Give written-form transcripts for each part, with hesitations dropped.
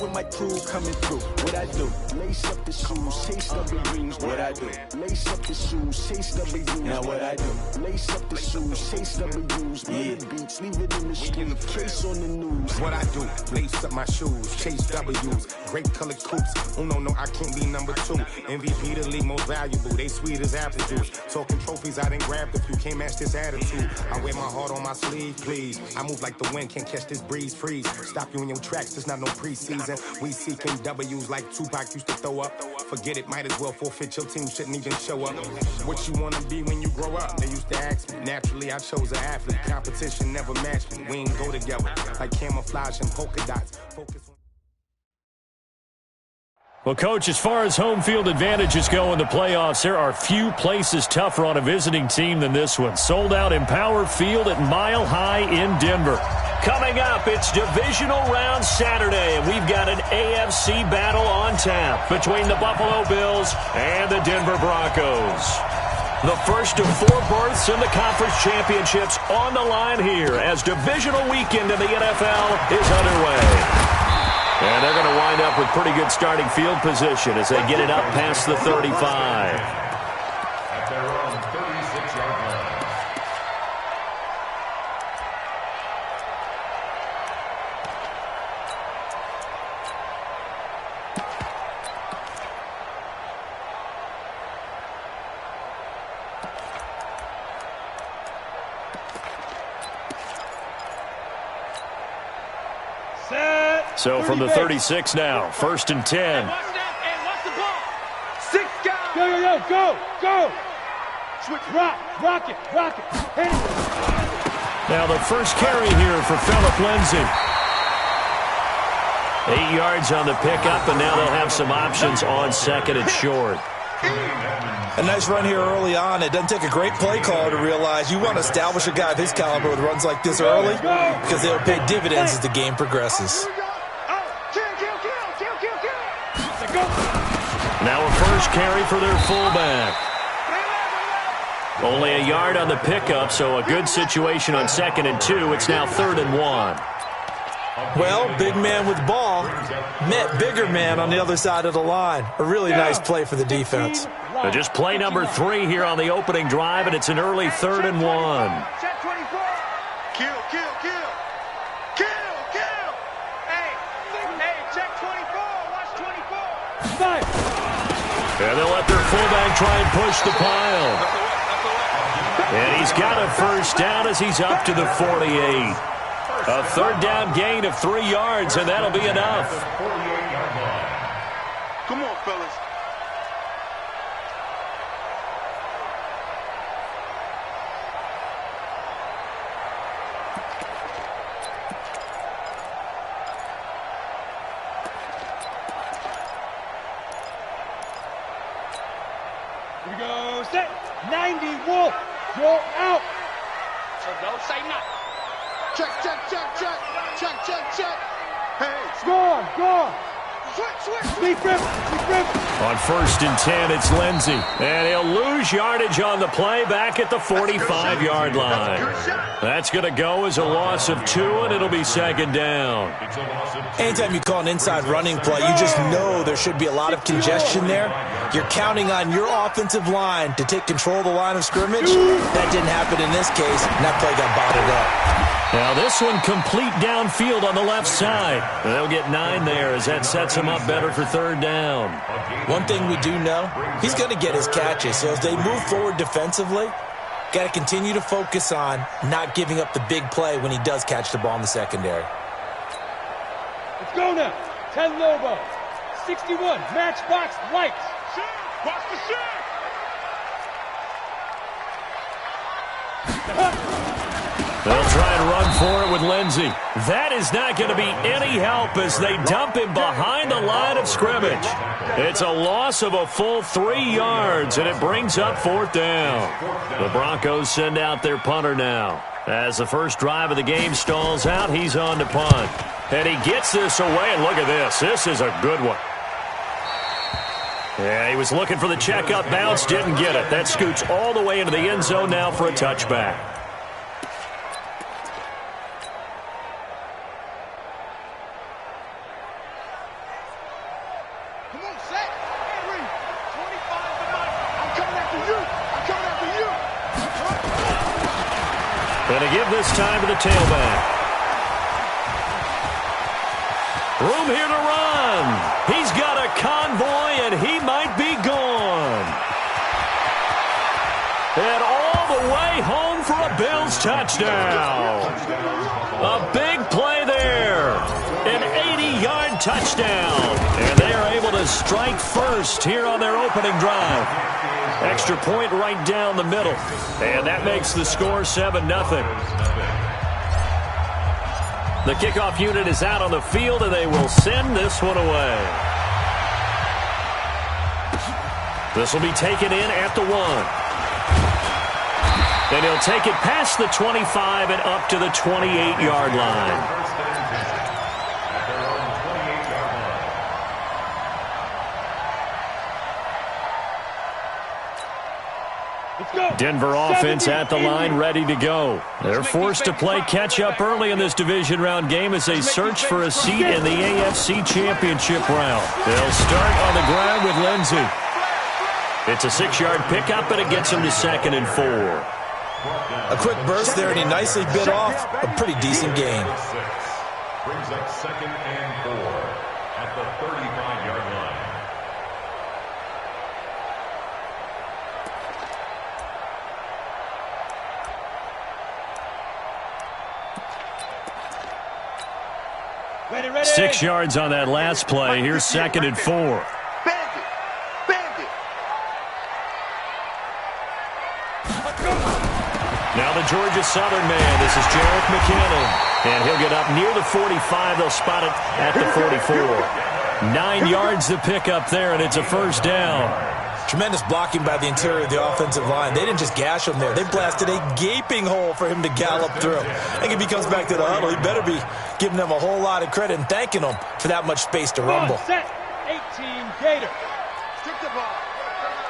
with my crew coming through. What I do? Lace up the shoes, chase double dreams. What I do? Lace up the shoes, chase double dreams. Now what I do? Lace up the shoes, chase double dreams. Beats, leave it in the street, case on the news. What I do? Lace up my shoes, chase W's. Great colored coops. Oh no, I can't be number 2. MVP the league most valuable. They sweet as apple juice. Talking trophies I didn't grab if you can't match this attitude. I wear my heart on my sleeve, please. I move like the wind, can't catch this breeze, freeze. Stop you in your tracks, there's not no preseason. We seeking W's like Tupac used to throw up. Forget it, might as well forfeit, your team shouldn't even show up. What you wanna be when you grow up? They used to ask me. Naturally, I chose an athlete. Competition never matched me. We ain't go together like camouflage and polka dots. Focus on. Well, Coach, as far as home field advantages go in the playoffs, there are few places tougher on a visiting team than this one. Sold out Empower Field at Mile High in Denver. Coming up, it's divisional round Saturday, and we've got an AFC battle on tap between the Buffalo Bills and the Denver Broncos. The first of 4 berths in the conference championships on the line here as divisional weekend in the NFL is underway. And they're going to wind up with pretty good starting field position as they get it up past the 35. At their own 36-yard line. So from the 36 now, 1st and 10. Watch the ball. 6 guys. Go. Switch, rock it. Hit it. Now the first carry here for Phillip Lindsay. 8 yards on the pickup, and now they'll have some options on 2nd and short. A nice run here early on. It doesn't take a great play caller to realize you want to establish a guy of his caliber with runs like this early because they'll pay dividends as the game progresses. Now a first carry for their fullback. Only a yard on the pickup, so a good situation on 2nd and 2. It's now 3rd and 1. Well, big man with ball met bigger man on the other side of the line. A really nice play for the defense. So just play number 3 here on the opening drive, and it's an early 3rd and 1. Check 24. Kill. Hey, check 24. Watch 24. And they'll let their fullback try and push the pile. And he's got a first down as he's up to the 48. A 3rd down gain of 3 yards, and that'll be enough. Come on, fellas. Here we go. Set. 90 Wolf. You're out. So don't say nothing. Check. Hey, go. Switch. On 1st and 10, it's Lindsay. And he'll lose yardage on the play back at the 45-yard line. That's going to go as a loss of 2, and it'll be 2nd down. Anytime you call an inside running play, you just know there should be a lot of congestion there. You're counting on your offensive line to take control of the line of scrimmage. That didn't happen in this case, and that play got bottled up. Now this one complete downfield on the left side. They'll get 9 there as that sets him up better for 3rd down. One thing we do know, he's going to get his catches. So as they move forward defensively, got to continue to focus on not giving up the big play when he does catch the ball in the secondary. Let's go now. 10 Lobo. 61. Matchbox lights. Watch the shot. They'll try and run for it with Lindsay. That is not going to be any help as they dump him behind the line of scrimmage. It's a loss of a full 3 yards, and it brings up 4th down. The Broncos send out their punter now. As the first drive of the game stalls out, he's on to punt. And he gets this away, and look at this. This is a good one. Yeah, he was looking for the checkup bounce, didn't get it. That scoots all the way into the end zone now for a touchback. Come on, set. 3. 25 to Mike. I'm coming after you. I'm coming after you. Gonna give this time to the tailback. Room here to run. He's got a convoy, and he might be gone. And all the way home for a Bills touchdown. A big play there. An 80-yard touchdown. And they are able to strike first here on their opening drive. Extra point right down the middle. And that makes the score 7-0. The kickoff unit is out on the field, and they will send this one away. This will be taken in at the 1. And he'll take it past the 25 and up to the 28-yard line. Denver offense at the line, ready to go. They're forced to play catch-up early in this division round game as they search for a seat in the AFC Championship round. They'll start on the ground with Lindsey. It's a 6-yard pickup, and it gets him to 2nd and 4. A quick burst there, and he nicely bit off a pretty decent gain. Brings up 2nd and 4 at the 35-yard line. Ready, ready. 6 yards on that last play. Here's 2nd and 4. Bandit. Bandit. Now the Georgia Southern man. This is Jerick McKinnon. And he'll get up near the 45. They'll spot it at the 44. 9 yards to pick up there, and it's a first down. Tremendous blocking by the interior of the offensive line. They didn't just gash him there. They blasted a gaping hole for him to gallop through. I think if he comes back to the huddle, he better be giving them a whole lot of credit and thanking them for that much space to rumble. Set. 18 Gator. Strip the ball.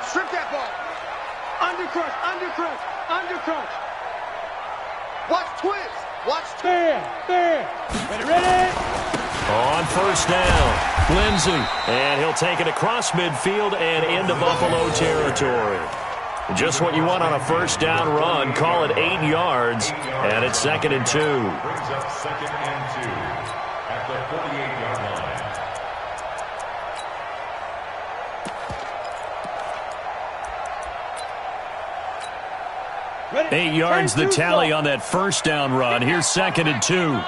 Strip that ball. Undercrush, undercrush, undercrush. Watch twist. Watch twist. Bam. Ready, ready. On first down, Lindsey. And he'll take it across midfield and into Buffalo territory. Just what you want on a first down run. Call it 8 yards, and it's 2nd and 2. Brings up 2nd and 2 at the 48-yard line. 8 yards the tally on that first down run. Here's 2nd and 2.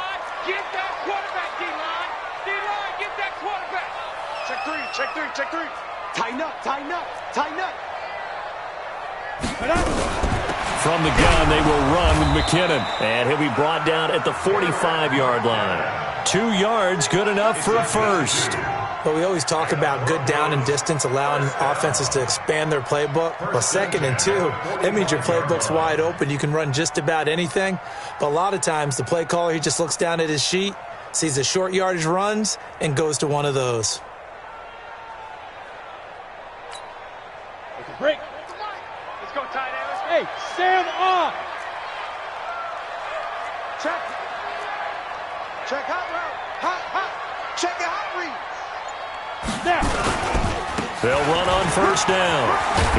Check 3. Tighten up, tighten up, tighten up. From the gun, they will run with McKinnon. And he'll be brought down at the 45-yard line. 2 yards, good enough for a first. But we always talk about good down and distance, allowing offenses to expand their playbook. Well, 2nd and 2, that means your playbook's wide open. You can run just about anything. But a lot of times, the play caller, he just looks down at his sheet, sees the short yardage runs, and goes to one of those. Break. Let's go, tight end. Hey, Sam off. Check. Check hot route. Hot. Check the hot read. Now. They'll run on first down.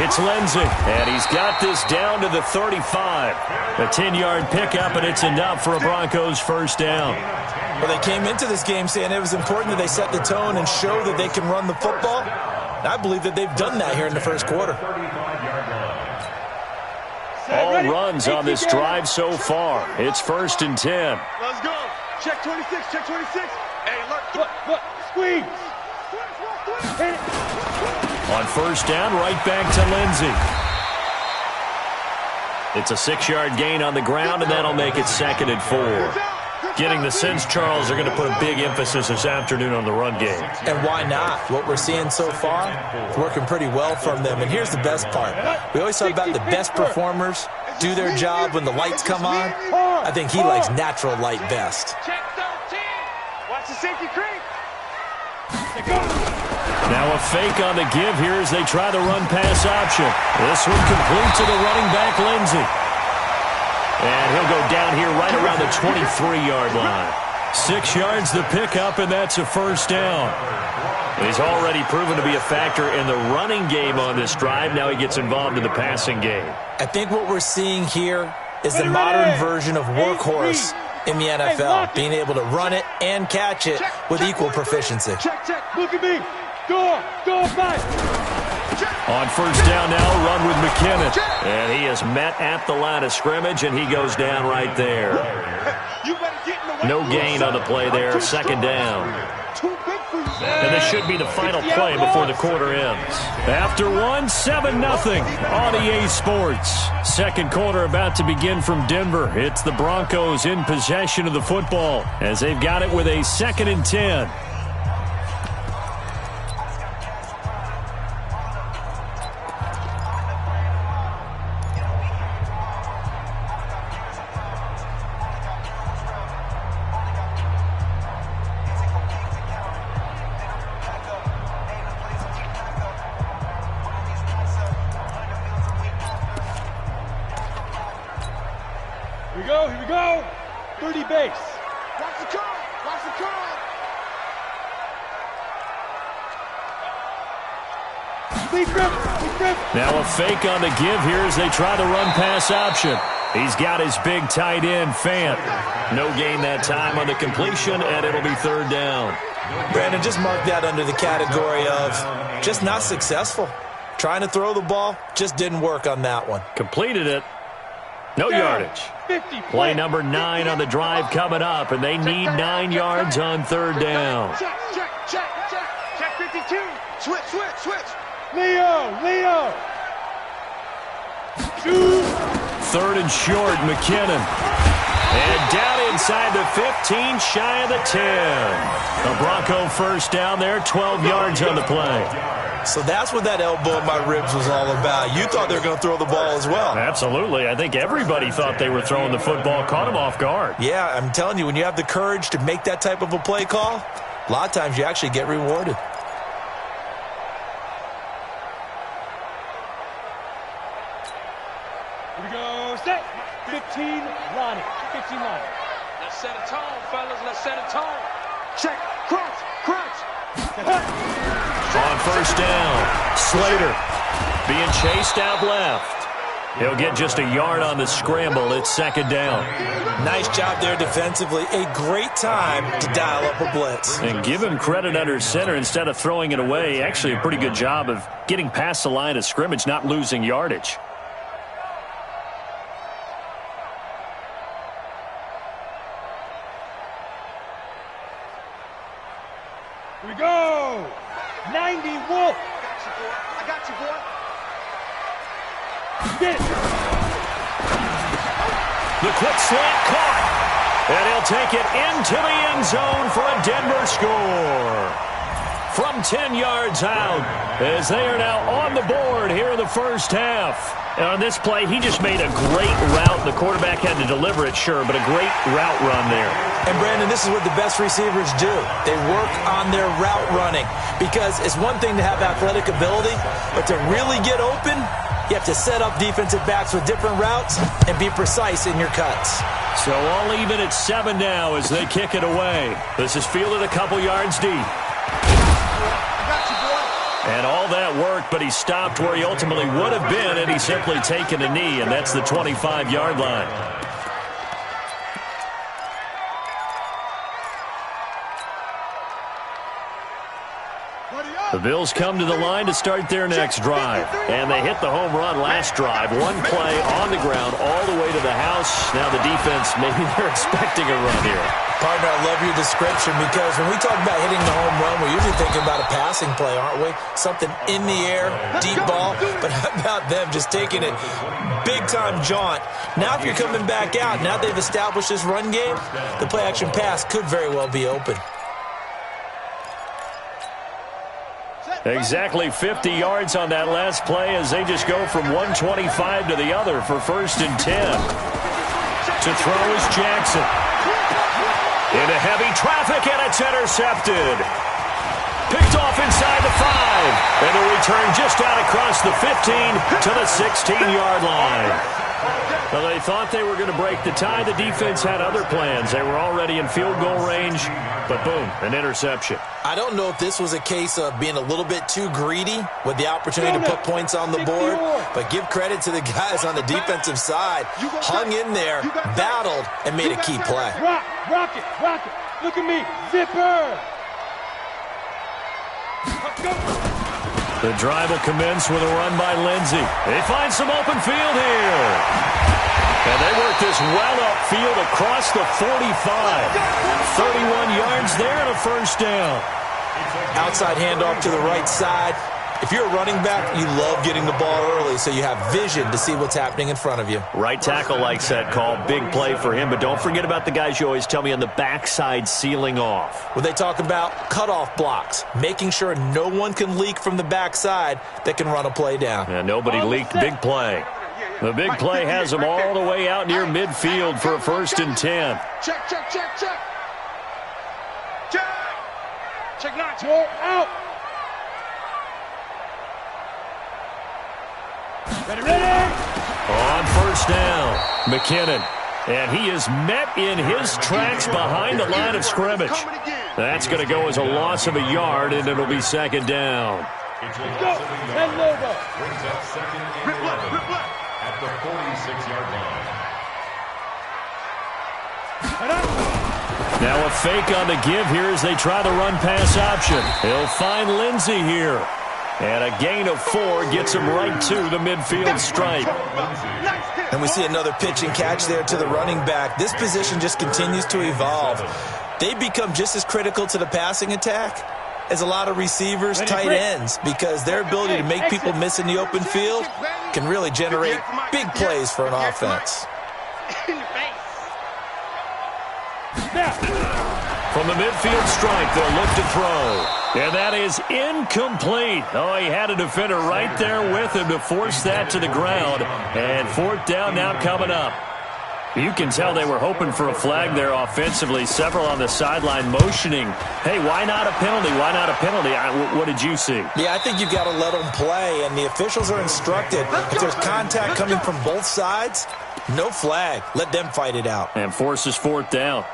It's Lindsey, and he's got this down to the 35. A 10-yard pickup, and it's enough for a Broncos first down. Well, they came into this game saying it was important that they set the tone and show that they can run the football. I believe that they've done that here in the first quarter. All runs on this drive so far. It's 1st and 10. Let's go. Check 26. Check 26. Hey, look. Squeeze. Hit it. On first down, right back to Lindsey. It's a 6-yard gain on the ground, and that'll make it 2nd and 4. Getting the sense, Charles, they're going to put a big emphasis this afternoon on the run game. And why not? What we're seeing so far, working pretty well from them. And here's the best part. We always talk about the best performers do their job when the lights come on. I think he likes natural light best. Check 13. Watch the safety creep. Now a fake on the give here as they try the run-pass option. This one complete to the running back, Lindsey. And he'll go down here right around the 23-yard line. 6 yards the pickup, and that's a first down. He's already proven to be a factor in the running game on this drive. Now he gets involved in the passing game. I think what we're seeing here is the modern version of workhorse in the NFL, being able to run it and catch it with equal proficiency. Check. Look at me. Go, fight. On first down now, run with McKinnon. And he is met at the line of scrimmage, and he goes down right there. No gain on the play there, second down. And this should be the final play before the quarter ends. After one, 7-0 on EA Sports. Second quarter about to begin from Denver. It's the Broncos in possession of the football as they've got it with a 2nd and 10. Here we go. 30 base. Watch the curl. Big grip. Now a fake on the give here as they try the run-pass option. He's got his big tight end, Fant. No gain that time on the completion, and it'll be third down. Brandon, just mark that under the category of just not successful. Trying to throw the ball, just didn't work on that one. Completed it. No yardage. Play number 9 on the drive coming up, and they need 9 yards on third down. Check 52. Switch. Leo. Third and short, McKinnon. And down inside the 15, shy of the 10. A Bronco first down there, 12 yards on the play. So that's what that elbow in my ribs was all about. You thought they were going to throw the ball as well. Absolutely. I think everybody thought they were throwing the football, caught him off guard. Yeah, I'm telling you, when you have the courage to make that type of a play call, a lot of times you actually get rewarded. Here we go. Set. 15 line. Let's set a tone, fellas. Let's set a tone. Check. Crunch. On first down, Slater being chased out left. He'll get just a yard on the scramble. It's second down. Nice job there defensively. A great time to dial up a blitz. And give him credit under center instead of throwing it away. Actually, a pretty good job of getting past the line of scrimmage, not losing yardage. Here we go. 90 Wolf. I got you, boy. Get it. The quick slant caught. And he'll take it into the end zone for a Denver score. From 10 yards out, as they are now on the board here in the first half. And on this play, he just made a great route. The quarterback had to deliver it, sure, but a great route run there. And, Brandon, this is what the best receivers do. They work on their route running because it's one thing to have athletic ability, but to really get open, you have to set up defensive backs with different routes and be precise in your cuts. So all even at 7 now as they kick it away. This is fielded a couple yards deep. And all that worked, but he stopped where he ultimately would have been, and he's simply taken a knee, and that's the 25-yard line. The Bills come to the line to start their next drive. And they hit the home run last drive. One play on the ground all the way to the house. Now the defense, maybe they're expecting a run here. Partner, I love your description because when we talk about hitting the home run, we're usually thinking about a passing play, aren't we? Something in the air, deep ball. But how about them just taking it big-time jaunt? Now if you're coming back out, now they've established this run game, the play-action pass could very well be open. Exactly 50 yards on that last play as they just go from 125 to the other for first and 10. To throw is Jackson. Into heavy traffic, and it's intercepted. Picked off inside the 5. And a return just out across the 15 to the 16-yard line. Well, they thought they were going to break the tie. The defense had other plans. They were already in field goal range, but boom, an interception. I don't know if this was a case of being a little bit too greedy with the opportunity to put points on the board, but give credit to the guys on the defensive side. Hung in there, battled, and made a key play. Rock it. Look at me. Zipper. The drive will commence with a run by Lindsey. They find some open field here. And they work this well upfield across the 45. 31 yards there and a first down. Outside handoff to the right side. If you're a running back, you love getting the ball early so you have vision to see what's happening in front of you. Right tackle likes that call. Big play for him. But don't forget about the guys you always tell me on the backside sealing off. When they talk about cutoff blocks, making sure no one can leak from the backside that can run a play down. Yeah, nobody leaked. Big play. The big play has them all the way out near midfield for a 1st and 10. Check. Check 9. Out. Ready. On first down, McKinnon. And he is met in his tracks behind the line of scrimmage. That's going to go as a loss of a yard, and it'll be 2nd down. It's a loss of a yard. Brings up 2nd and 11 at the 46-yard line. Now a fake on the give here as they try the run-pass option. He'll find Lindsey here. And a gain of 4 gets him right to the midfield stripe. And we see another pitch and catch there to the running back. This position just continues to evolve. They become just as critical to the passing attack as a lot of receivers, tight ends, because their ability to make people miss in the open field can really generate big plays for an offense. From the midfield stripe, they'll look to throw. And that is incomplete. Oh, he had a defender right there with him to force that to the ground. And 4th down now coming up. You can tell they were hoping for a flag there offensively. Several on the sideline motioning. Hey, why not a penalty? Why not a penalty? What did you see? Yeah, I think you've got to let them play. And the officials are instructed, if there's contact coming from both sides, no flag. Let them fight it out. And forces 4th down.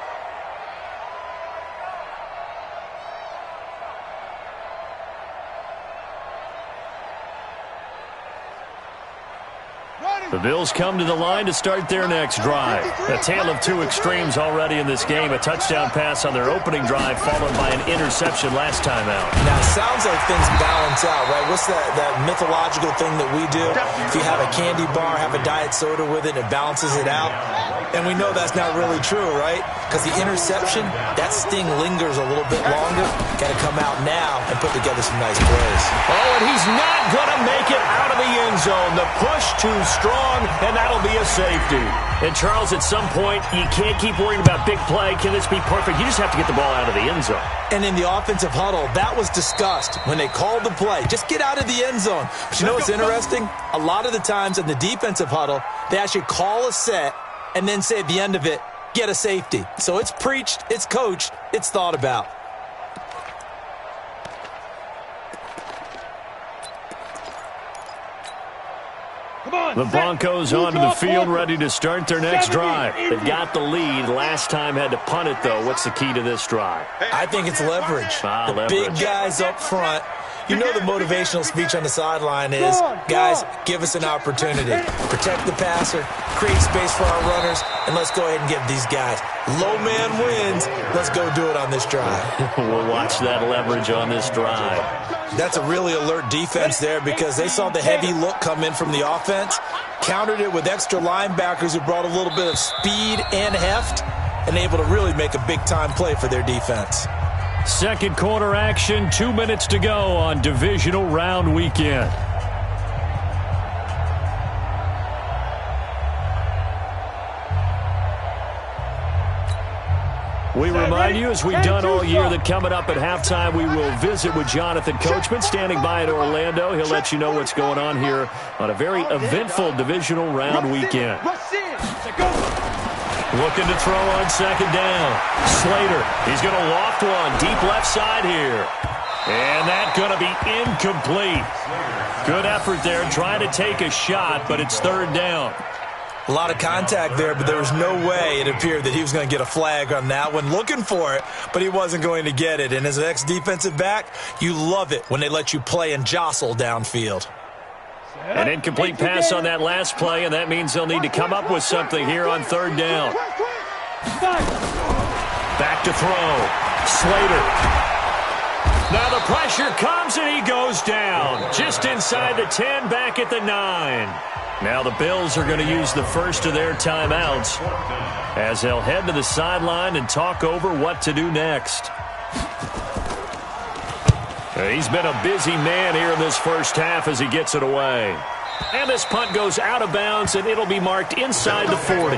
The Bills come to the line to start their next drive. A tale of two extremes already in this game. A touchdown pass on their opening drive followed by an interception last time out. Now, it sounds like things balance out, right? What's that mythological thing that we do? If you have a candy bar, have a diet soda with it, it balances it out. And we know that's not really true, right? Because the interception, that sting lingers a little bit longer. Got to come out now and put together some nice plays. Oh, and he's not going to make it out of the end zone. The push too strong, and that'll be a safety. And, Charles, at some point, you can't keep worrying about big play. Can this be perfect? You just have to get the ball out of the end zone. And in the offensive huddle, that was discussed when they called the play. Just get out of the end zone. But you know what's interesting? A lot of the times in the defensive huddle, they actually call a set and then say at the end of it, get a safety. So it's preached, it's coached, it's thought about. The Broncos onto the field, ready to start their next drive. They've got the lead. Last time had to punt it, though. What's the key to this drive? I think it's leverage. The big guys up front. You know the motivational speech on the sideline is, guys, give us an opportunity. Protect the passer, create space for our runners, and let's go ahead and give these guys. Low man wins. Let's go do it on this drive. We'll watch that leverage on this drive. That's a really alert defense there because they saw the heavy look come in from the offense, countered it with extra linebackers who brought a little bit of speed and heft, and able to really make a big-time play for their defense. Second quarter action, 2 minutes to go on divisional round weekend. We remind you, as we've done all year, that coming up at halftime, we will visit with Jonathan Coachman, standing by in Orlando. He'll let you know what's going on here on a very eventful divisional round weekend. Looking to throw on second down. Slater, he's going to loft one deep left side here. And that's going to be incomplete. Good effort there, trying to take a shot, but it's third down. A lot of contact there, but there was no way it appeared that he was going to get a flag on that one. Looking for it, but he wasn't going to get it. And as an ex-defensive back, you love it when they let you play and jostle downfield. An incomplete pass on that last play, and that means they'll need to come up with something here on third down. Back to throw. Slater. Now the pressure comes, and he goes down. Just inside the 10, back at the 9. Now the Bills are going to use the first of their timeouts as they'll head to the sideline and talk over what to do next. He's been a busy man here in this first half as he gets it away. And this punt goes out of bounds, and it'll be marked inside the 40.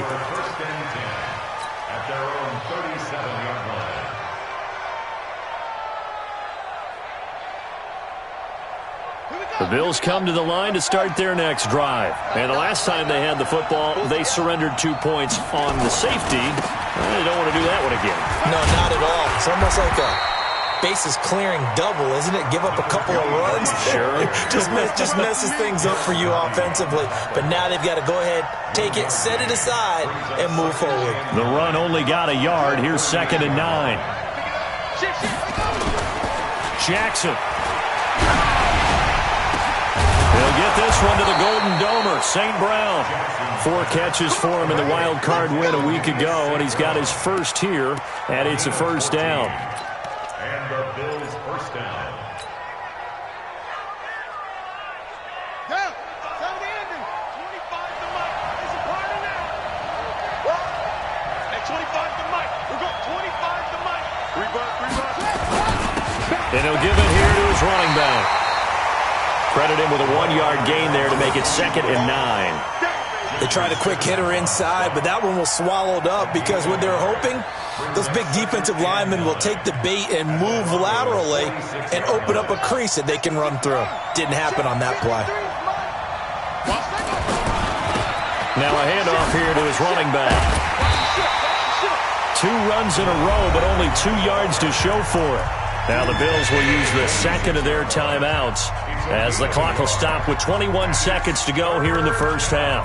The Bills come to the line to start their next drive. And the last time they had the football, they surrendered 2 points on the safety. They don't want to do that one again. No, not at all. It's almost like a bases clearing double, isn't it? Give up a couple of runs. Sure. just messes things up for you offensively. But now they've got to go ahead, take it, set it aside, and move forward. The run only got a yard. Here's 2nd and 9. Jackson. They'll get this one to the Golden Domer, St. Brown. 4 catches for him in the wild card win a week ago, and he's got his first here, and it's a first down. And the Bills' first down. Down. Down the ending. 25 to Mike. It's a party now. At 25 to Mike. We'll go 25 to Mike. Rebound. And he'll give it here to his running back. Credit him with a 1-yard gain there to make it 2nd and 9. They tried a quick hitter inside, but that one was swallowed up because what they're hoping, those big defensive linemen will take the bait and move laterally and open up a crease that they can run through. Didn't happen on that play. Now a handoff here to his running back. 2 runs in a row, but only 2 yards to show for it. Now the Bills will use the second of their timeouts as the clock will stop with 21 seconds to go here in the first half.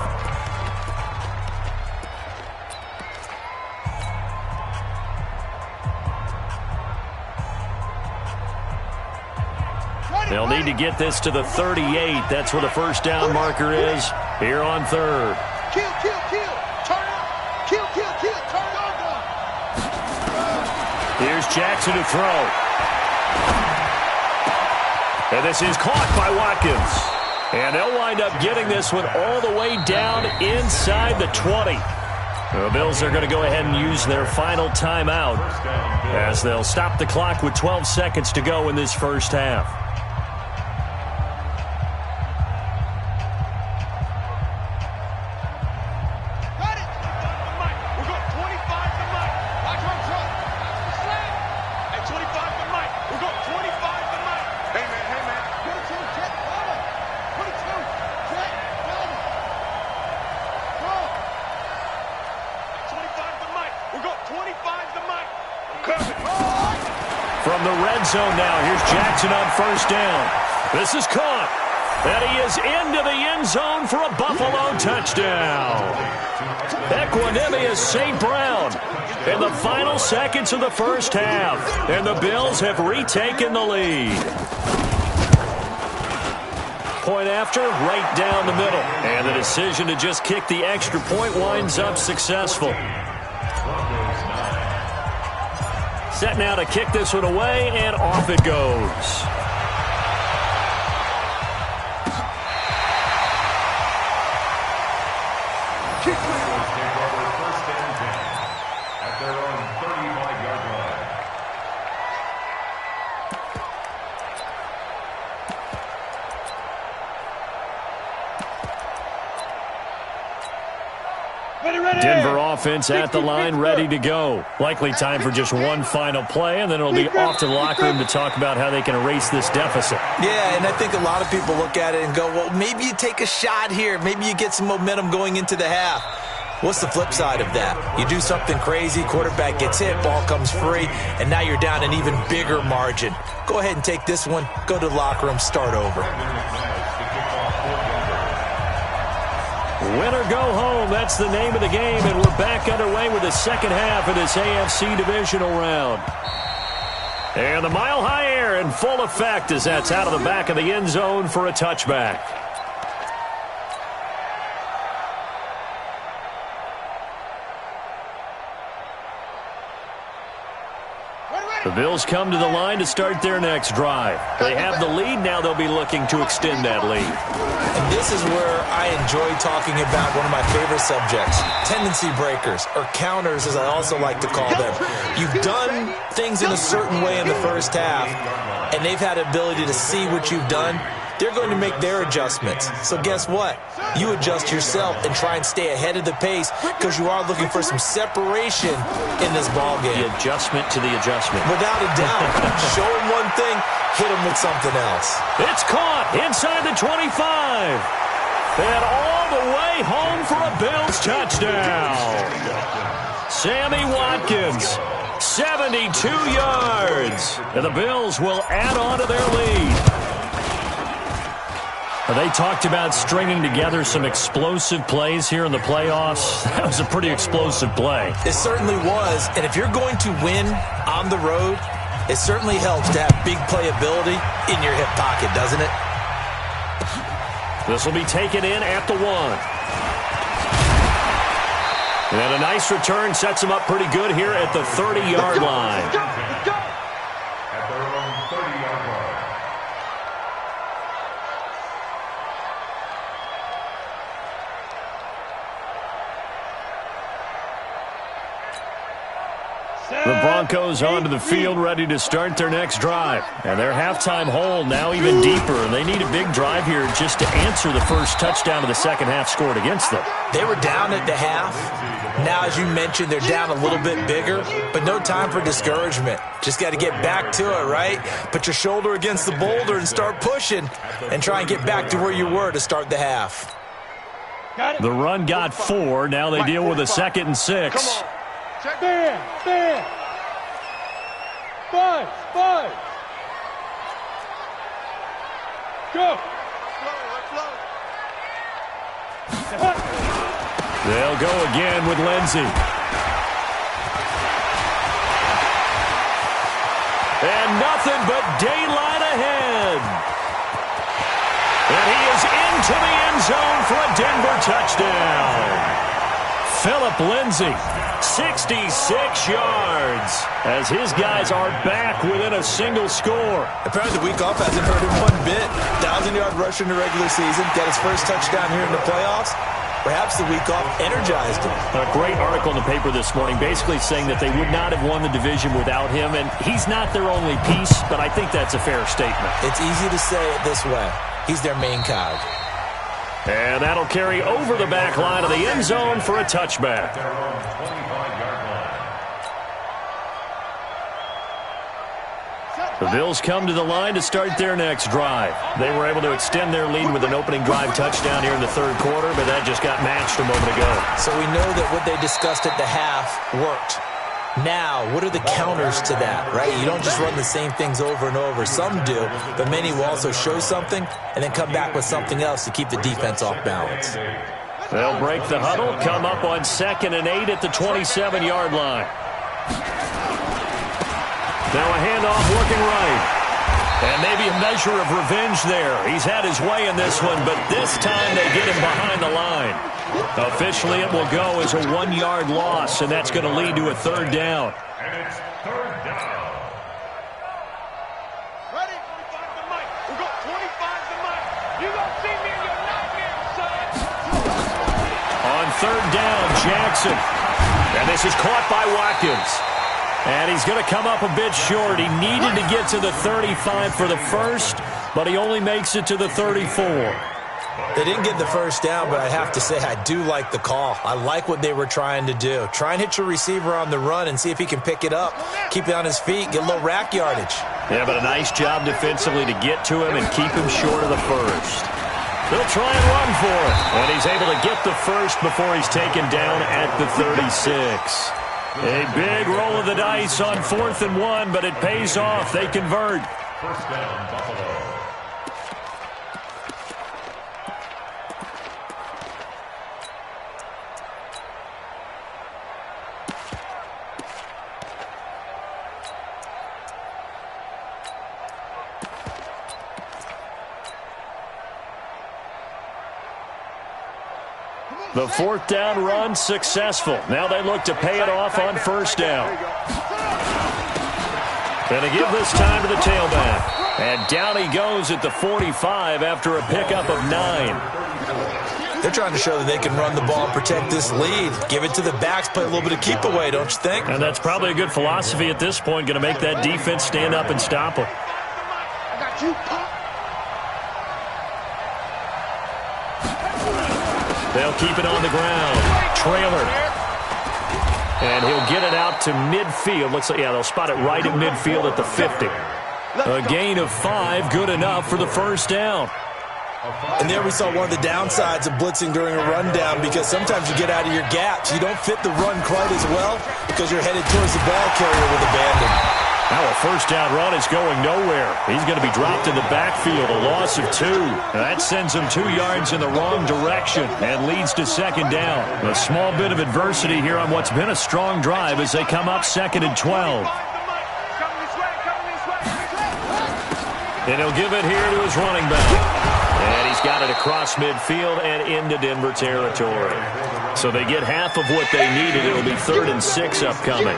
They'll need to get this to the 38. That's where the first down marker is here on third. Kill. Turn up. Kill. Turn over. Here's Jackson to throw. And this is caught by Watkins. And they'll wind up getting this one all the way down inside the 20. The Bills are going to go ahead and use their final timeout as they'll stop the clock with 12 seconds to go in this first half. From the red zone now, here's Jackson on first down. This is caught. And he is into the end zone for a Buffalo touchdown. Equanimous St. Brown in the final seconds of the first half. And the Bills have retaken the lead. Point after, right down the middle. And the decision to just kick the extra point winds up successful. Set now to kick this one away, and off it goes. At their own 35-yard line. Denver offense at the line, ready to go. Likely time for just one final play, and then it'll be off to the locker room to talk about how they can erase this deficit. Yeah, and I think a lot of people look at it and go, well, maybe you take a shot here. Maybe you get some momentum going into the half. What's the flip side of that? You do something crazy, quarterback gets hit, ball comes free, and now you're down an even bigger margin. Go ahead and take this one, go to the locker room, start over. Win or go home, that's the name of the game, and we're back underway with the second half of this AFC divisional round. And the mile-high air in full effect as that's out of the back of the end zone for a touchback. The Bills come to the line to start their next drive. They have the lead. Now they'll be looking to extend that lead. And this is where I enjoy talking about one of my favorite subjects, tendency breakers, or counters as I also like to call them. You've done things in a certain way in the first half, and they've had the ability to see what you've done. They're going to make their adjustments. So guess what? You adjust yourself and try and stay ahead of the pace because you are looking for some separation in this ballgame. The adjustment to the adjustment. Without a doubt. Show them one thing, hit them with something else. It's caught inside the 25. And all the way home for a Bills touchdown. Sammy Watkins, 72 yards. And the Bills will add on to their lead. They talked about stringing together some explosive plays here in the playoffs. That was a pretty explosive play. It certainly was. And if you're going to win on the road, it certainly helps to have big playability in your hip pocket, doesn't it? This will be taken in at the 1. And a nice return sets him up pretty good here at the 30-yard line. At their own 30-yard line. The Broncos onto the field ready to start their next drive. And their halftime hole now even deeper. And they need a big drive here just to answer the first touchdown of the second half scored against them. They were down at the half. Now, as you mentioned, they're down a little bit bigger, but no time for discouragement. Just got to get back to it, right? Put your shoulder against the boulder and start pushing and try and get back to where you were to start the half. The run got 4. Now they deal with a 2nd and 6. Stand. Five. Go. They'll go again with Lindsey. And nothing but daylight ahead. And he is into the end zone for a Denver touchdown. Philip Lindsey, 66 yards, as his guys are back within a single score. Apparently the week off hasn't hurt him one bit. 1,000-yard rusher in the regular season, got his first touchdown here in the playoffs. Perhaps the week off energized him. A great article in the paper this morning basically saying that they would not have won the division without him, and he's not their only piece, but I think that's a fair statement. It's easy to say it this way. He's their main cog. And that'll carry over the back line of the end zone for a touchback. The Bills come to the line to start their next drive. They were able to extend their lead with an opening drive touchdown here in the third quarter, but that just got matched a moment ago. So we know that what they discussed at the half worked. Now, what are the counters to that, right? You don't just run the same things over and over. Some do, but many will also show something and then come back with something else to keep the defense off balance. They'll break the huddle, come up on 2nd and 8 at the 27-yard line. Now a handoff looking right. And maybe a measure of revenge there. He's had his way in this one, but this time they get him behind the line. Officially, it will go as a 1-yard loss, and that's going to lead to a 3rd down. And it's 3rd down. Ready? 25 to Mike. We'll go 25 to Mike. You gonna see me in your nightmare, son. On 3rd down, Jackson. And this is caught by Watkins. And he's going to come up a bit short. He needed to get to the 35 for the first, but he only makes it to the 34. They didn't get the first down, but I have to say I do like the call. I like what they were trying to do. Try and hit your receiver on the run and see if he can pick it up. Keep it on his feet, get a little rack yardage. Yeah, but a nice job defensively to get to him and keep him short of the first. They'll try and run for it. And he's able to get the first before he's taken down at the 36. A big roll of the dice on 4th and 1, but it pays off. They convert. First down, Buffalo. The fourth down run successful. Now they look to pay it off on first down. And to give this time to the tailback. And down he goes at the 45 after a pickup of 9. They're trying to show that they can run the ball and protect this lead. Give it to the backs, play a little bit of keep away, don't you think? And that's probably a good philosophy at this point, going to make that defense stand up and stop them. I got you. They'll keep it on the ground. Trailer. And he'll get it out to midfield. Looks like, yeah, they'll spot it right at midfield at the 50. A gain of 5, good enough for the first down. And there we saw one of the downsides of blitzing during a rundown, because sometimes you get out of your gaps. You don't fit the run quite as well because you're headed towards the ball carrier with abandon. Now a first down run is going nowhere. He's going to be dropped in the backfield, a loss of 2. That sends him 2 yards in the wrong direction and leads to second down. A small bit of adversity here on what's been a strong drive as they come up 2nd and 12. And he'll give it here to his running back. And he's got it across midfield and into Denver territory. So they get half of what they needed. It'll be 3rd and 6 upcoming.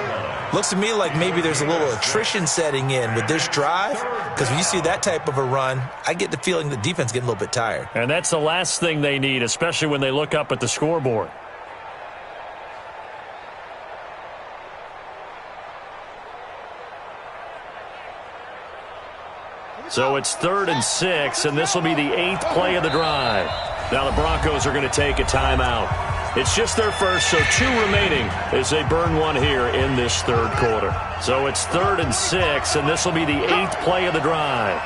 Looks to me like maybe there's a little attrition setting in with this drive, because when you see that type of a run, I get the feeling the defense getting a little bit tired. And that's the last thing they need, especially when they look up at the scoreboard. So it's 3rd and 6, and this will be the 8th play of the drive. Now the Broncos are going to take a timeout. It's just their first, so 2 remaining as they burn one here in this 3rd quarter. So it's 3rd and 6, and this will be the 8th play of the drive.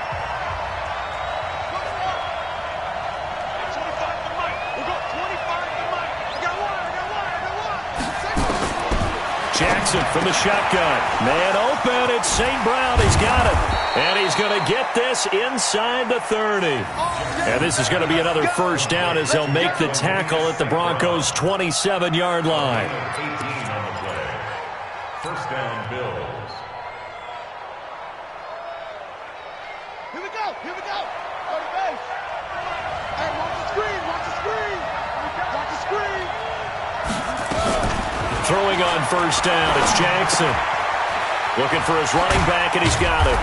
Jackson from the shotgun. Man open. It's St. Brown. He's got it. And he's going to get this inside the 30. And this is going to be another first down as they'll make the tackle at the Broncos' 27-yard line. 18 on the play. First down, Bills. Here we go. Here we go. Go to base. Hey, watch the screen. Watch the screen. Watch the screen. Throwing on first down, it's Jackson. Looking for his running back, and he's got it.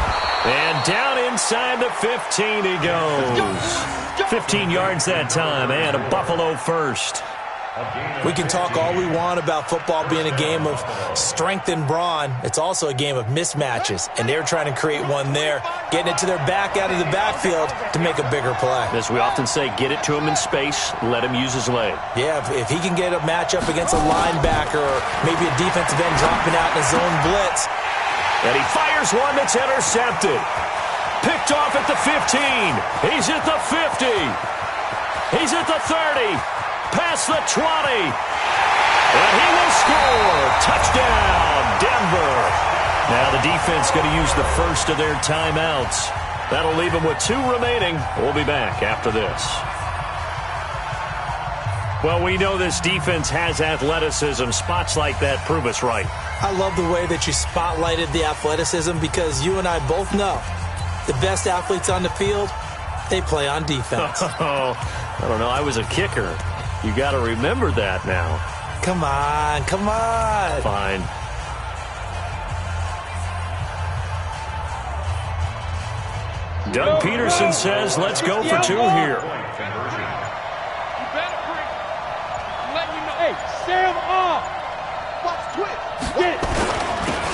And down inside the 15 he goes. 15 yards that time, and a Buffalo first. We can talk all we want about football being a game of strength and brawn. It's also a game of mismatches, and they're trying to create one there, getting it to their back out of the backfield to make a bigger play. As we often say, get it to him in space, let him use his leg. Yeah, if he can get a matchup against a linebacker or maybe a defensive end dropping out in a zone blitz. And he fires one that's intercepted. Picked off at the 15. He's at the 50. He's at the 30. Past the 20. And he will score. Touchdown, Denver. Now the defense going to use the first of their timeouts. That'll leave them with 2 remaining. We'll be back after this. Well, we know this defense has athleticism. Spots like that prove us right. I love the way that you spotlighted the athleticism, because you and I both know the best athletes on the field, they play on defense. Oh, I don't know. I was a kicker. You got to remember that now. Come on, come on. Fine. Doug Peterson says, let's go for 2 here. Hey, Sam off. Watch twist. Get it.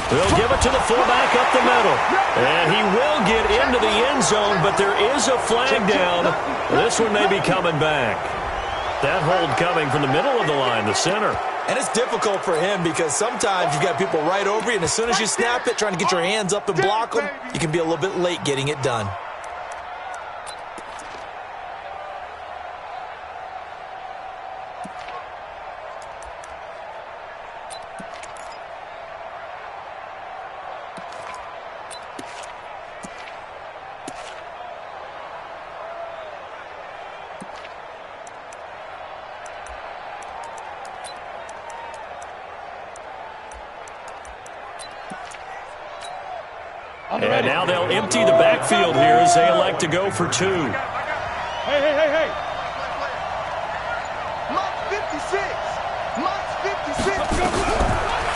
They'll give it to the fullback up the middle. And he will get into the end zone, but there is a flag down. This one may be coming back. That hold coming from the middle of the line, the center. And it's difficult for him because sometimes you've got people right over you, and as soon as you snap it, trying to get your hands up and block them, you can be a little bit late getting it done. And now they'll empty the backfield here as they elect to go for 2. Hey, hey, hey, hey. 56. Mott's 56.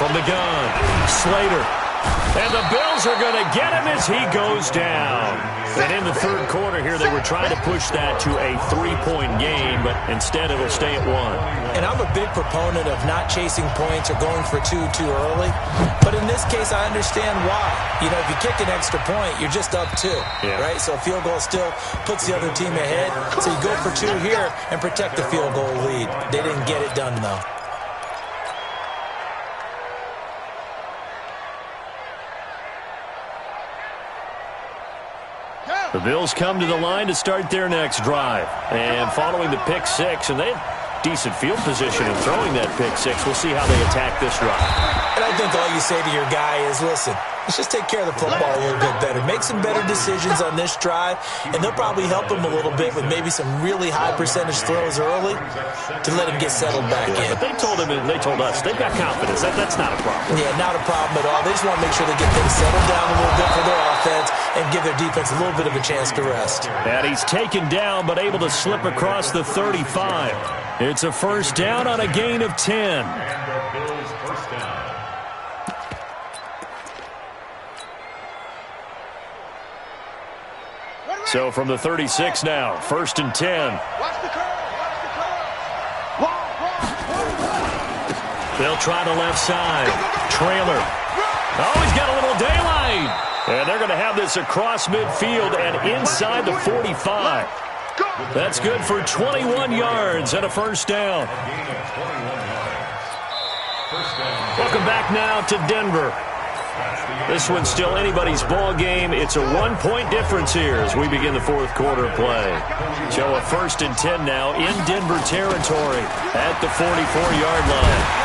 From the gun, Slater. And the Bills are going to get him as he goes down. And in the third quarter here, they were trying to push that to a 3-point game, but instead it'll stay at 1. And I'm a big proponent of not chasing points or going for two too early. But in this case, I understand why. You know, if you kick an extra point, you're just up 2, right? So a field goal still puts the other team ahead. So you go for 2 here and protect the field goal lead. They didn't get it done, though. The Bills come to the line to start their next drive. And following the pick 6, and they had decent field position in throwing that pick 6. We'll see how they attack this drive. And I think all you say to your guy is, listen, let's just take care of the football a little bit better. Make some better decisions on this drive, and they'll probably help him a little bit with maybe some really high percentage throws early to let him get settled back in. But they told him, and they told us, they've got confidence. That's not a problem. Yeah, not a problem at all. They just want to make sure they get things settled down a little bit for their offense and give their defense a little bit of a chance to rest. And he's taken down, but able to slip across the 35. It's a first down on a gain of 10. And the Bills first down. So from the 36 now, first and 10. Watch the curve. Watch the curve. Wrong. They'll try the left side. Trailer. Oh, he's got a little daylight. And they're going to have this across midfield and inside the 45. That's good for 21 yards and a first down. Welcome back now to Denver. This one's still anybody's ball game. It's a 1-point difference here as we begin the fourth quarter play. So a first and 10 now in Denver territory at the 44-yard line.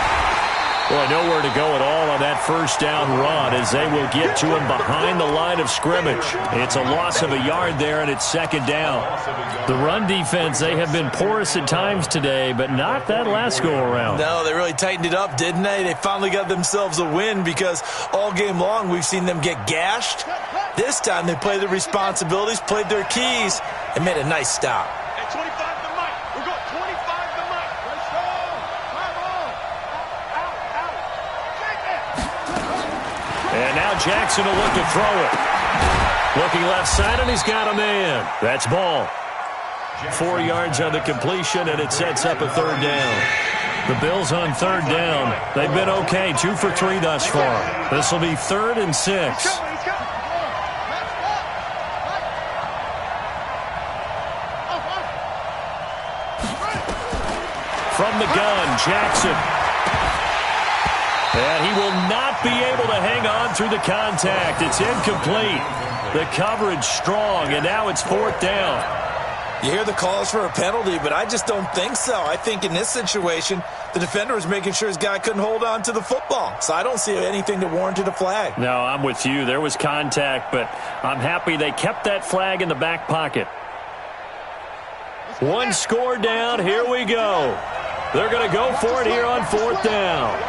Boy, nowhere to go at all on that first down run as they will get to him behind the line of scrimmage. It's a loss of a yard there, and it's second down. The run defense, they have been porous at times today, but not that last go-around. No, they really tightened it up, didn't they? They finally got themselves a win because all game long we've seen them get gashed. This time they played their responsibilities, played their keys, and made a nice stop. At 25 the mic. We're going 25 the mic. Let's go. Come on. Out. Shake it. And now Jackson will look to throw it. Looking left side, and he's got a man. That's ball. 4 yards on the completion, and it sets up a third down. The Bills on third down. They've been okay, 2 for 3 thus far. This will be 3rd and 6. From the gun, Jackson. And he will not be able to hang on through the contact. It's incomplete. The coverage strong, and now it's 4th down. You hear the calls for a penalty, but I just don't think so. I think in this situation, the defender was making sure his guy couldn't hold on to the football. So I don't see anything that warranted a flag. No, I'm with you. There was contact, but I'm happy they kept that flag in the back pocket. 1 score down. Here we go. They're going to go for it here on 4th down.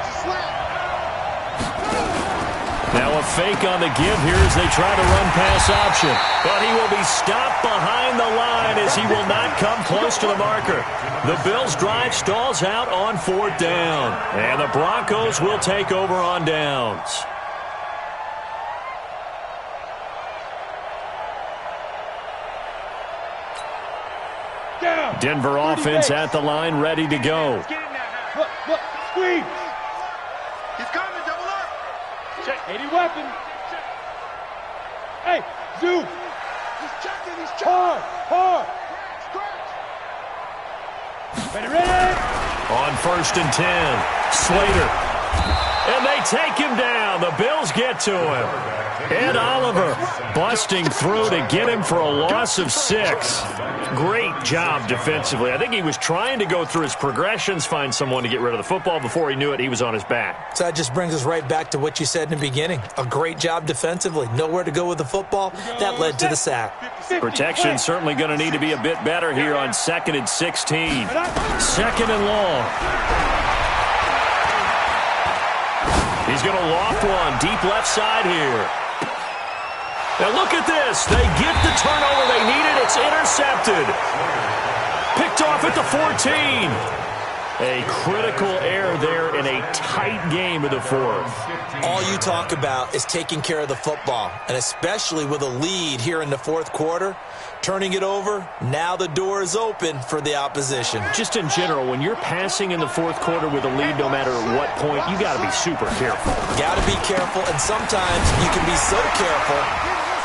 Now a fake on the give here as they try to run pass option. But he will be stopped behind the line as he will not come close to the marker. The Bills' drive stalls out on 4th down. And the Broncos will take over on downs. Denver offense at the line, ready to go. Look, squeeze. He's coming, double up. Check, 80 weapon. Hey, Zeus. He's checking, Hard. Ready. On 1st and 10, Slater. And they take him down. The Bills get to him. Ed Oliver busting through to get him for a loss of 6. Great job defensively. I think he was trying to go through his progressions, find someone to get rid of the football. Before he knew it, he was on his back. So that just brings us right back to what you said in the beginning. A great job defensively. Nowhere to go with the football. That led to the sack. Protection certainly going to need to be a bit better here on 2nd and 16. 2nd and long. He's going to loft one deep left side here. Now look at this. They get the turnover they needed. It's intercepted. Picked off at the 14. A critical error there in a tight game of the fourth. All you talk about is taking care of the football, and especially with a lead here in the fourth quarter, turning it over, now the door is open for the opposition. Just in general, when you're passing in the fourth quarter with a lead, no matter what point, you got to be super careful. Got to be careful, and sometimes you can be so careful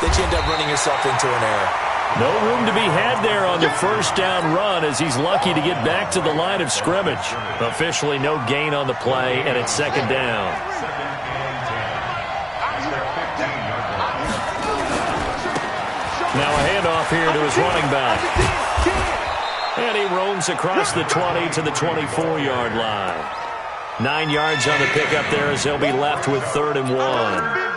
that you end up running yourself into an error. No room to be had there on the first down run as he's lucky to get back to the line of scrimmage. Officially no gain on the play, and it's second down. Now a handoff here to his running back. And he roams across the 20 to the 24-yard line. 9 yards on the pickup there as they'll be left with 3rd and 1.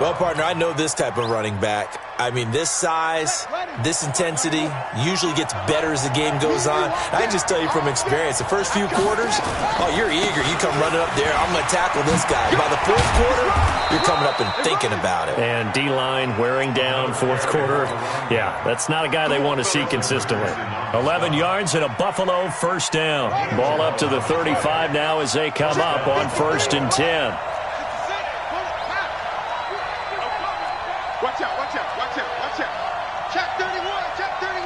Well, partner, I know this type of running back. I mean, this size, this intensity usually gets better as the game goes on. I can just tell you from experience, the first few quarters, oh, you're eager. You come running up there, I'm going to tackle this guy. By the fourth quarter, you're coming up and thinking about it. And D-line wearing down fourth quarter. Yeah, that's not a guy they want to see consistently. 11 yards and a Buffalo first down. Ball up to the 35 now as they come up on 1st and 10. Watch out, watch out, watch out, watch out. Check 31, check 31.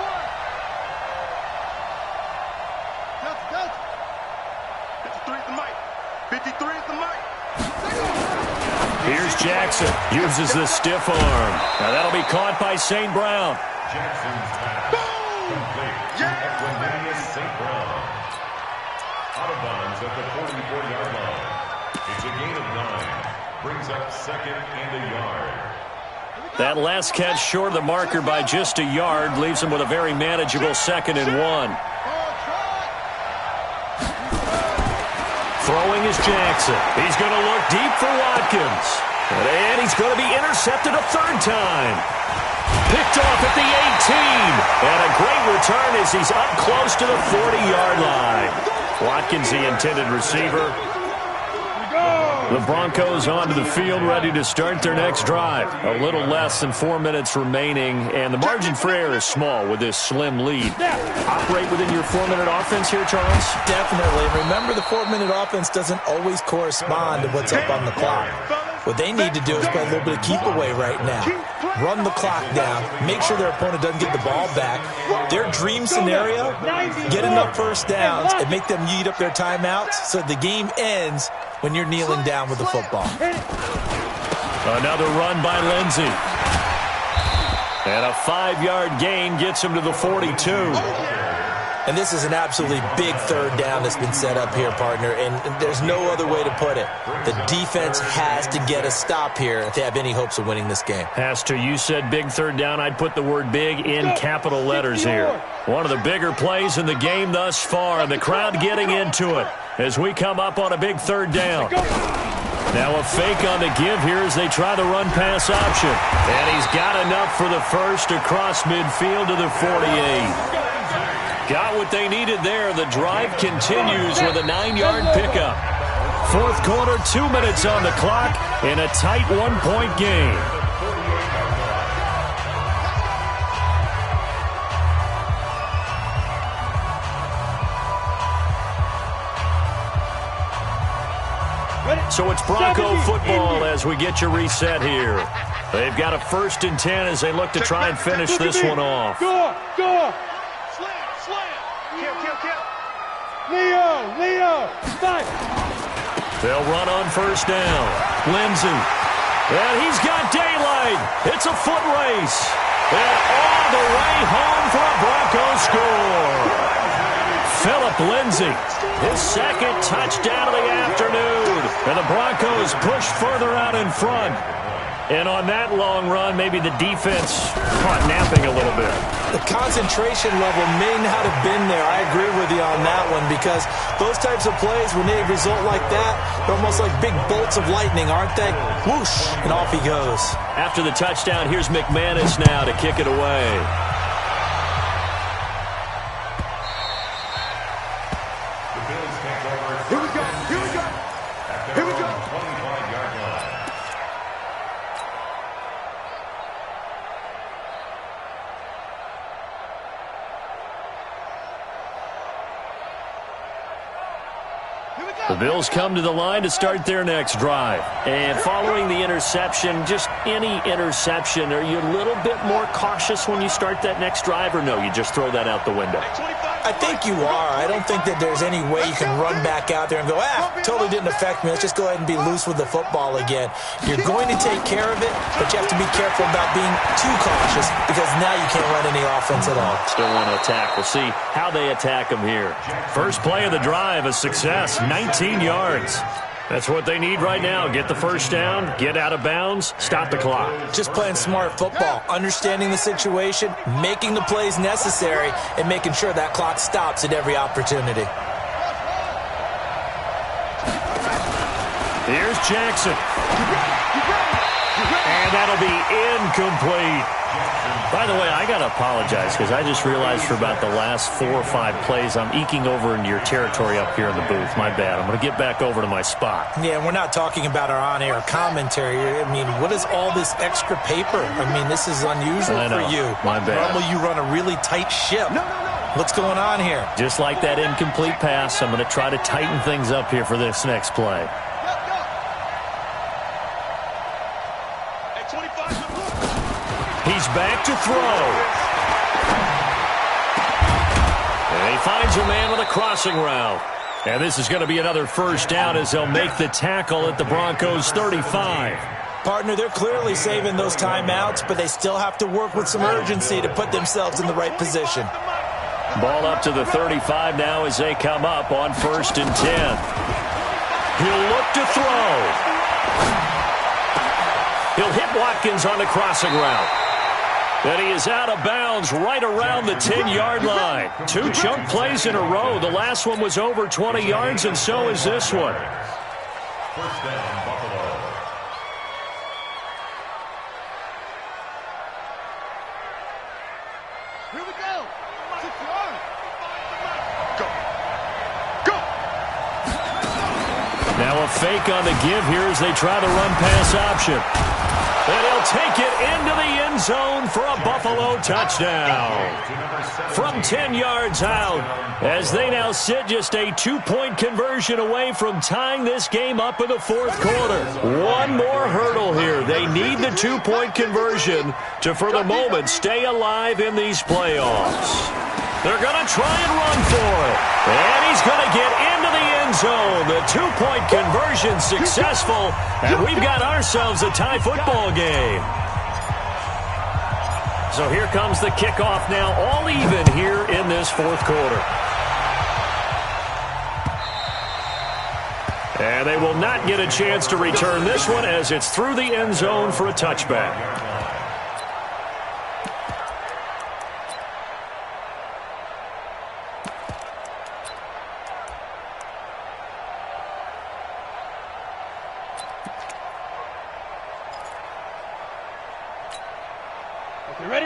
Coach. 53 is the mic. 53 is the mic. Here's Jackson. Uses the stiff arm. Now that'll be caught by St. Brown. Jackson's pass. Complete to Equanimeous St. Brown. Out of bounds at the 44-yard line. It's a gain of 9. Brings up 2nd and a yard. That last catch short of the marker by just a yard leaves him with a very manageable 2nd and 1. Throwing is Jackson. He's going to look deep for Watkins. And he's going to be intercepted a 3rd time. Picked off at the 18. And a great return as he's up close to the 40-yard line. Watkins, the intended receiver. The Broncos onto the field, ready to start their next drive. A little less than 4 minutes remaining, and the margin for error is small with this slim lead. Operate within your 4-minute offense here, Charles? Definitely. Remember, the 4-minute offense doesn't always correspond to what's up on the clock. What they need to do is play a little bit of keep away right now. Run the clock down. Make sure their opponent doesn't get the ball back. Their dream scenario, get enough first downs and make them eat up their timeouts so the game ends when you're kneeling down with the football. Another run by Lindsey. And a 5-yard gain gets him to the 42. And this is an absolutely big 3rd down that's been set up here, partner, and there's no other way to put it. The defense has to get a stop here if they have any hopes of winning this game. Has to. You said big 3rd down. I'd put the word big in capital letters here. One of the bigger plays in the game thus far, and the crowd getting into it as we come up on a big 3rd down. Now a fake on the give here as they try the run-pass option. And he's got enough for the first across midfield to the 48. Got what they needed there. The drive continues with a 9-yard pickup. Fourth quarter, 2 minutes on the clock in a tight 1-point game. So it's Bronco football as we get you reset here. They've got a 1st and 10 as they look to try and finish this one off. Go! Leo! Fight! They'll run on 1st down. Lindsey. And he's got daylight. It's a foot race. And all the way home for a Bronco score. Phillip Lindsey, his 2nd touchdown of the afternoon. And the Broncos push further out in front. And on that long run, maybe the defense caught napping a little bit. The concentration level may not have been there. I agree with you on that one because those types of plays, when they result like that, they're almost like big bolts of lightning, aren't they? Whoosh, and off he goes. After the touchdown, here's McManus now to kick it away. Here we go! 25-yard line. The Bills come to the line to start their next drive. And following the interception, just any interception, are you a little bit more cautious when you start that next drive, or no, you just throw that out the window? I think you are. I don't think that there's any way you can run back out there and go, totally didn't affect me. Let's just go ahead and be loose with the football again. You're going to take care of it, but you have to be careful about being too cautious because now you can't run any offense at all. Still want to attack. We'll see how they attack them here. First play of the drive, a success, 19 yards. That's what they need right now. Get the first down, get out of bounds, stop the clock. Just playing smart football, understanding the situation, making the plays necessary, and making sure that clock stops at every opportunity. Here's Jackson. And that'll be incomplete. By the way, I got to apologize because I just realized for about the last 4 or 5 plays, I'm eking over into your territory up here in the booth. My bad. I'm going to get back over to my spot. Yeah, we're not talking about our on-air commentary. I mean, what is all this extra paper? I mean, this is unusual for you. My bad. Normally you run a really tight ship. What's going on here? Just like that incomplete pass, I'm going to try to tighten things up here for this next play. He's back to throw. And he finds a man with a crossing route. And this is going to be another first down as they'll make the tackle at the Broncos' 35. Partner, they're clearly saving those timeouts, but they still have to work with some urgency to put themselves in the right position. Ball up to the 35 now as they come up on 1st and 10. He'll look to throw. He'll hit Watkins on the crossing route. And he is out of bounds right around the 10-yard line. 2 chunk plays in a row. The last one was over 20 yards, and so is this one. First down, Buffalo. Here we go. 6 yards. Go. Go. Now a fake on the give here as they try the run-pass option. And he'll take it into the end zone for a Buffalo touchdown. From 10 yards out, as they now sit just a 2-point conversion away from tying this game up in the 4th quarter. One more hurdle here. They need the 2-point conversion to, for the moment, stay alive in these playoffs. They're going to try and run for it. And he's going to get into the end zone. The 2-point conversion successful. And we've got ourselves a tie football game. So here comes the kickoff now, all even here in this 4th quarter. And they will not get a chance to return this one as it's through the end zone for a touchback.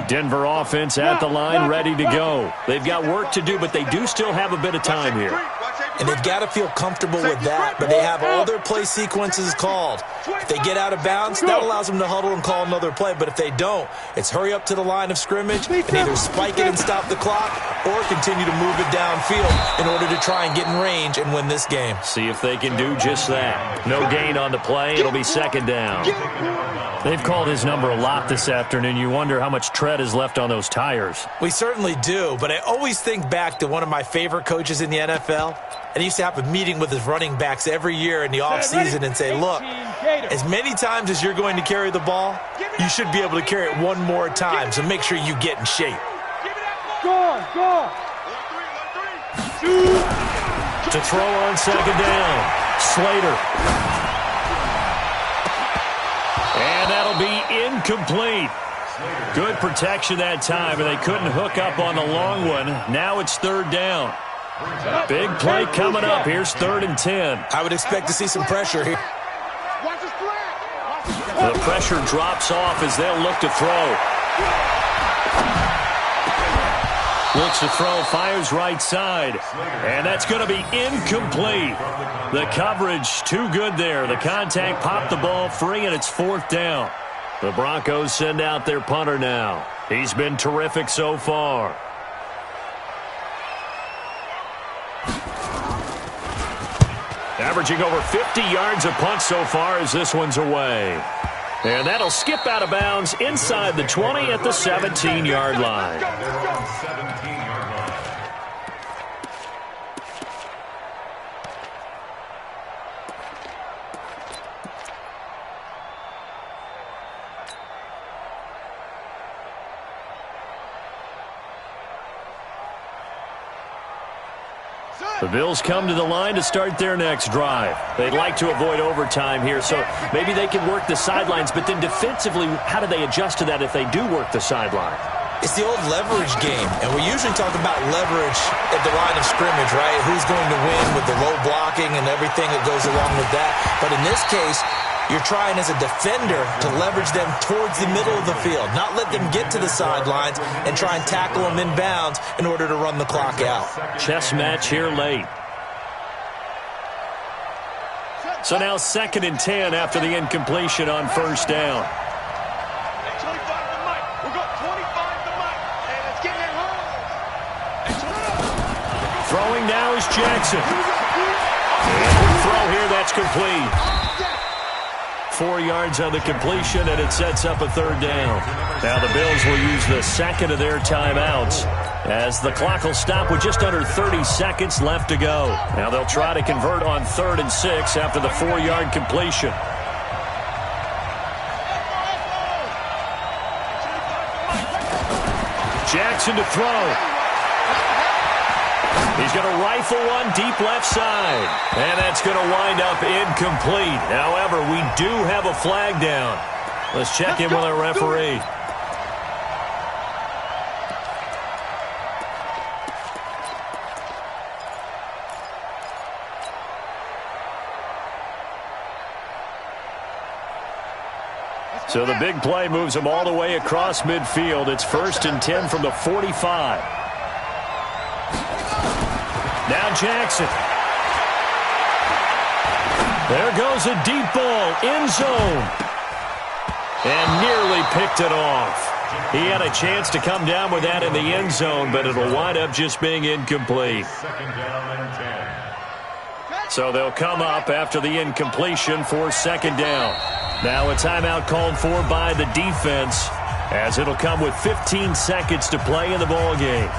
Denver offense at the line, ready to go. They've got work to do, but they do still have a bit of time here. And they've got to feel comfortable with that, but they have all their play sequences called. If they get out of bounds, that allows them to huddle and call another play, but if they don't, it's hurry up to the line of scrimmage and either spike it and stop the clock or continue to move it downfield in order to try and get in range and win this game. See if they can do just that. No gain on the play. It'll be 2nd down. They've called his number a lot this afternoon. You wonder how much tread is left on those tires. We certainly do, but I always think back to one of my favorite coaches in the NFL, and he used to have a meeting with his running backs every year in the offseason and say, look, as many times as you're going to carry the ball, you should be able to carry it one more time, so make sure you get in shape. Go. To throw on 2nd down, Slater. And that'll be incomplete. Good protection that time, and they couldn't hook up on the long one. Now it's 3rd down. Big play coming up. Here's 3rd and 10. I would expect to see some pressure here. The pressure drops off as they'll look to throw. Looks to throw, fires right side. And that's going to be incomplete. The coverage too good there. The contact popped the ball free, and it's 4th down. The Broncos send out their punter now. He's been terrific so far. Averaging over 50 yards a punt so far as this one's away. And that'll skip out of bounds inside the 20 at the 17-yard line. They're on 17-yard line. The Bills come to the line to start their next drive. They'd like to avoid overtime here, so maybe they can work the sidelines, but then defensively, how do they adjust to that if they do work the sideline? It's the old leverage game, and we usually talk about leverage at the line of scrimmage, right? Who's going to win with the low blocking and everything that goes along with that. But in this case, you're trying as a defender to leverage them towards the middle of the field, not let them get to the sidelines and try and tackle them inbounds in order to run the clock out. Chess match here late. So now 2nd and 10 after the incompletion on first down. Throwing now is Jackson. And throw here, that's complete. 4 yards on the completion, and it sets up a 3rd down. Now the Bills will use the second of their timeouts as the clock will stop with just under 30 seconds left to go. Now they'll try to convert on 3rd and 6 after the 4-yard completion. Jackson to throw. He's going to rifle one deep left side. And that's going to wind up incomplete. However, we do have a flag down. Let's check in with our referee. So the big play moves them all the way across midfield. It's 1st and 10 from the 45. Now Jackson. There goes a deep ball, end zone. And nearly picked it off. He had a chance to come down with that in the end zone, but it'll wind up just being incomplete. 2nd down and 10. So they'll come up after the incompletion for 2nd down. Now a timeout called for by the defense, as it'll come with 15 seconds to play in the ball game.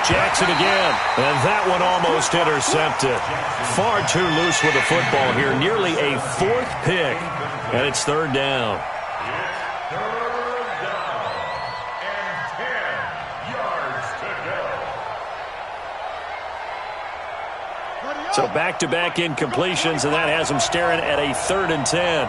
Jackson again, and that one almost intercepted. Far too loose with the football here. Nearly a 4th pick, and it's 3rd down. It's 3rd down and 10 yards to go. So back-to-back incompletions, and that has them staring at a 3rd and 10.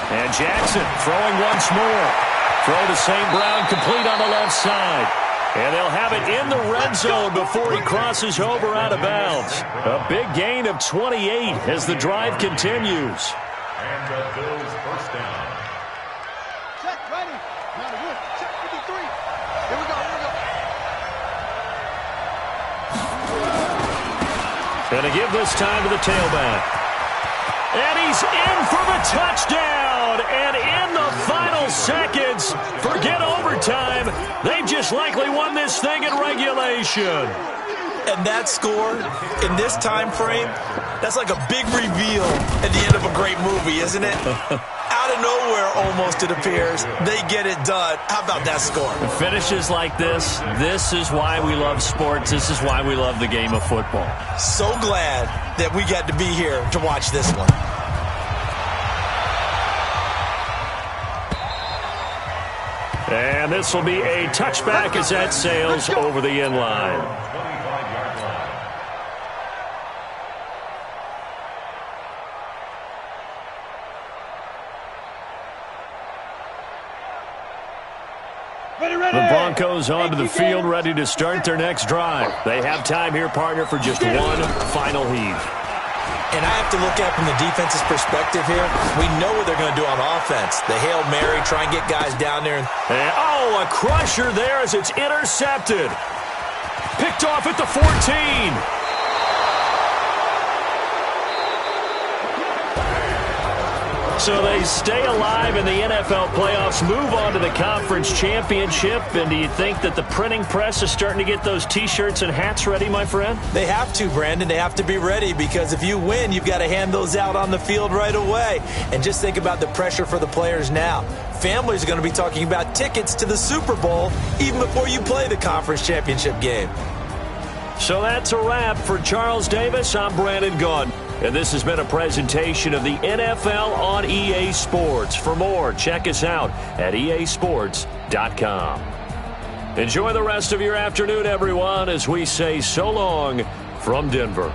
And Jackson throwing once more. Throw to St. Brown, complete on the left side. And they'll have it in the red zone before he crosses over out of bounds. A big gain of 28 as the drive continues. And the Bills' 1st down. Check, ready. Now the wood. Check 53. Here we go, here we go. Gonna give this time to the tailback. And he's in for the touchdown. And in the final seconds, forget overtime. They've just likely won this thing in regulation. And that score, in this time frame, that's like a big reveal at the end of a great movie, isn't it? Out of nowhere, almost, it appears. They get it done. How about that score? Finishes like this is why we love sports. This is why we love the game of football. So glad that we got to be here to watch this one. And this will be a touchback as that sails over the end line. The Broncos onto the field, ready to start their next drive. They have time here, partner, for just one final heave. And I have to look at it from the defense's perspective here. We know what they're going to do on offense. The Hail Mary, try and get guys down there. And, oh, a crusher there as it's intercepted. Picked off at the 14. So they stay alive in the NFL playoffs, move on to the conference championship. And do you think that the printing press is starting to get those T-shirts and hats ready, my friend? They have to, Brandon. They have to be ready because if you win, you've got to hand those out on the field right away. And just think about the pressure for the players now. Families are going to be talking about tickets to the Super Bowl even before you play the conference championship game. So that's a wrap. For Charles Davis, I'm Brandon Gunn. And this has been a presentation of the NFL on EA Sports. For more, check us out at easports.com. Enjoy the rest of your afternoon, everyone, as we say so long from Denver.